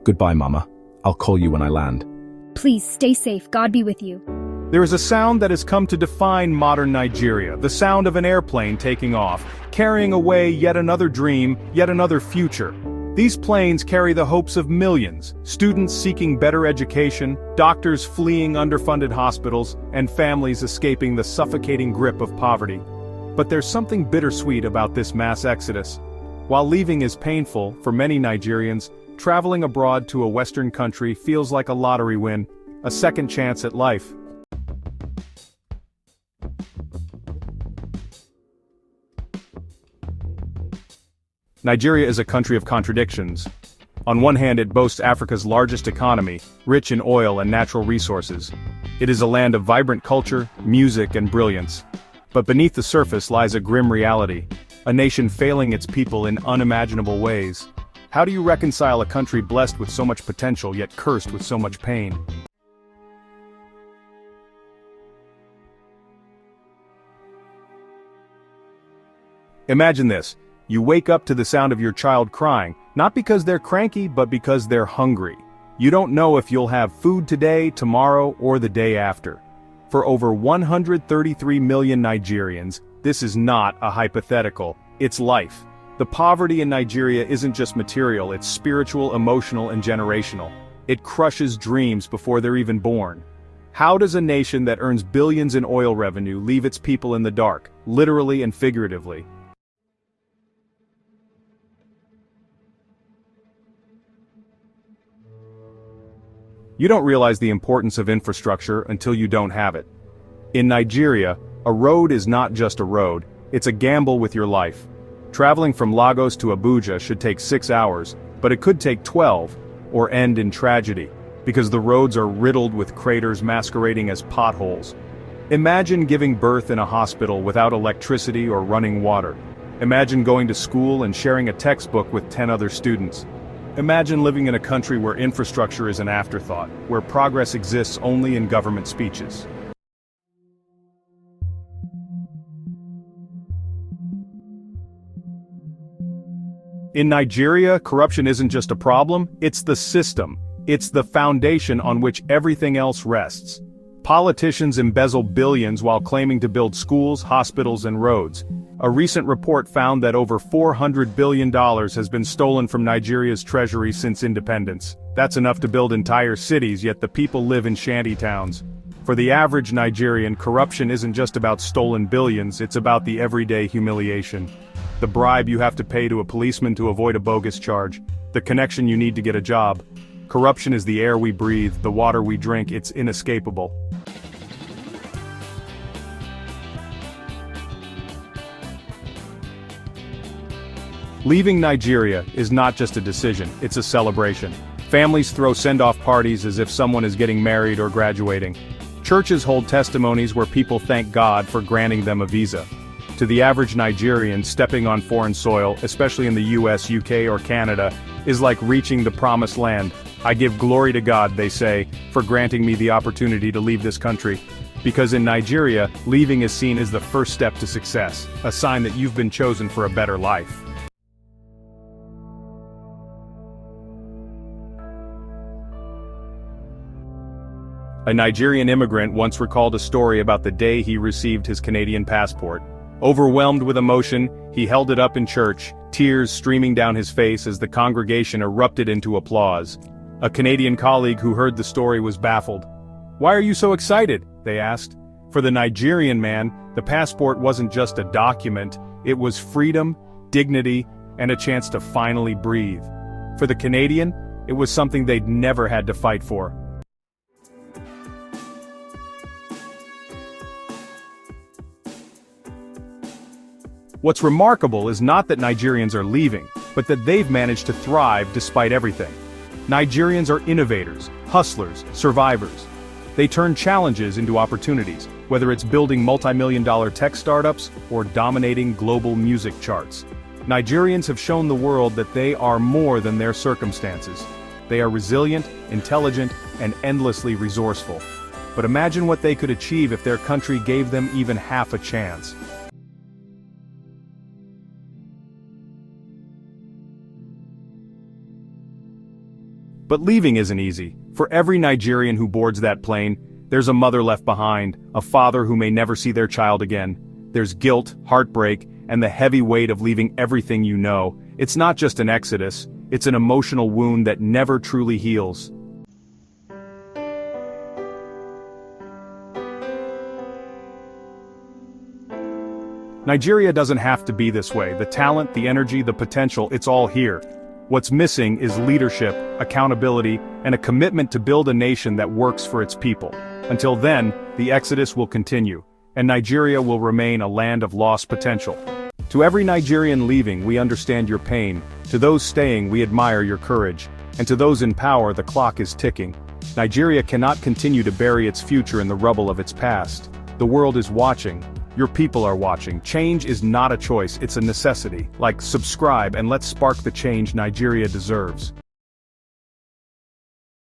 Goodbye, Mama. I'll call you when I land. Please stay safe. God be with you. There is a sound that has come to define modern Nigeria, the sound of an airplane taking off, carrying away yet another dream, yet another future. These planes carry the hopes of millions, students seeking better education, doctors fleeing underfunded hospitals, and families escaping the suffocating grip of poverty. But there's something bittersweet about this mass exodus. While leaving is painful for many Nigerians, traveling abroad to a Western country feels like a lottery win, a second chance at life. Nigeria is a country of contradictions. On one hand, it boasts Africa's largest economy, rich in oil and natural resources. It is a land of vibrant culture, music, and brilliance. But beneath the surface lies a grim reality, a nation failing its people in unimaginable ways. How do you reconcile a country blessed with so much potential yet cursed with so much pain? Imagine this. You wake up to the sound of your child crying, not because they're cranky but because they're hungry. You don't know if you'll have food today, tomorrow, or the day after. For over 133 million Nigerians, this is not a hypothetical, it's life. The poverty in Nigeria isn't just material, it's spiritual, emotional, and generational. It crushes dreams before they're even born. How does a nation that earns billions in oil revenue leave its people in the dark, literally and figuratively? You don't realize the importance of infrastructure until you don't have it. In Nigeria, a road is not just a road, it's a gamble with your life. Traveling from Lagos to Abuja should take 6 hours, but it could take 12, or end in tragedy, because the roads are riddled with craters masquerading as potholes. Imagine giving birth in a hospital without electricity or running water. Imagine going to school and sharing a textbook with 10 other students. Imagine living in a country where infrastructure is an afterthought, where progress exists only in government speeches. In Nigeria, corruption isn't just a problem, it's the system. It's the foundation on which everything else rests. Politicians embezzle billions while claiming to build schools, hospitals, and roads. A recent report found that over $400 billion has been stolen from Nigeria's treasury since independence. That's enough to build entire cities, yet the people live in shanty towns. For the average Nigerian, corruption isn't just about stolen billions, it's about the everyday humiliation. The bribe you have to pay to a policeman to avoid a bogus charge. The connection you need to get a job. Corruption is the air we breathe, the water we drink, it's inescapable. Leaving Nigeria is not just a decision, it's a celebration. Families throw send-off parties as if someone is getting married or graduating. Churches hold testimonies where people thank God for granting them a visa. To the average Nigerian, stepping on foreign soil, especially in the US, UK, or Canada, is like reaching the promised land. I give glory to God, they say, for granting me the opportunity to leave this country. Because in Nigeria, leaving is seen as the first step to success, a sign that you've been chosen for a better life. A Nigerian immigrant once recalled a story about the day he received his Canadian passport. Overwhelmed with emotion, he held it up in church, tears streaming down his face as the congregation erupted into applause. A Canadian colleague who heard the story was baffled. "Why are you so excited?" they asked. For the Nigerian man, the passport wasn't just a document, it was freedom, dignity, and a chance to finally breathe. For the Canadian, it was something they'd never had to fight for. What's remarkable is not that Nigerians are leaving, but that they've managed to thrive despite everything. Nigerians are innovators, hustlers, survivors. They turn challenges into opportunities, whether it's building multi-million-dollar tech startups or dominating global music charts. Nigerians have shown the world that they are more than their circumstances. They are resilient, intelligent, and endlessly resourceful. But imagine what they could achieve if their country gave them even half a chance. But leaving isn't easy. For every Nigerian who boards that plane, there's a mother left behind, a father who may never see their child again. There's guilt, heartbreak, and the heavy weight of leaving everything you know. It's not just an exodus, it's an emotional wound that never truly heals. Nigeria doesn't have to be this way. The talent, the energy, the potential, it's all here. What's missing is leadership, accountability, and a commitment to build a nation that works for its people. Until then, the exodus will continue, and Nigeria will remain a land of lost potential. To every Nigerian leaving, we understand your pain. To those staying, we admire your courage. And to those in power, the clock is ticking. Nigeria cannot continue to bury its future in the rubble of its past. The world is watching. Your people are watching. Change is not a choice, it's a necessity. Like, subscribe, and let's spark the change Nigeria deserves.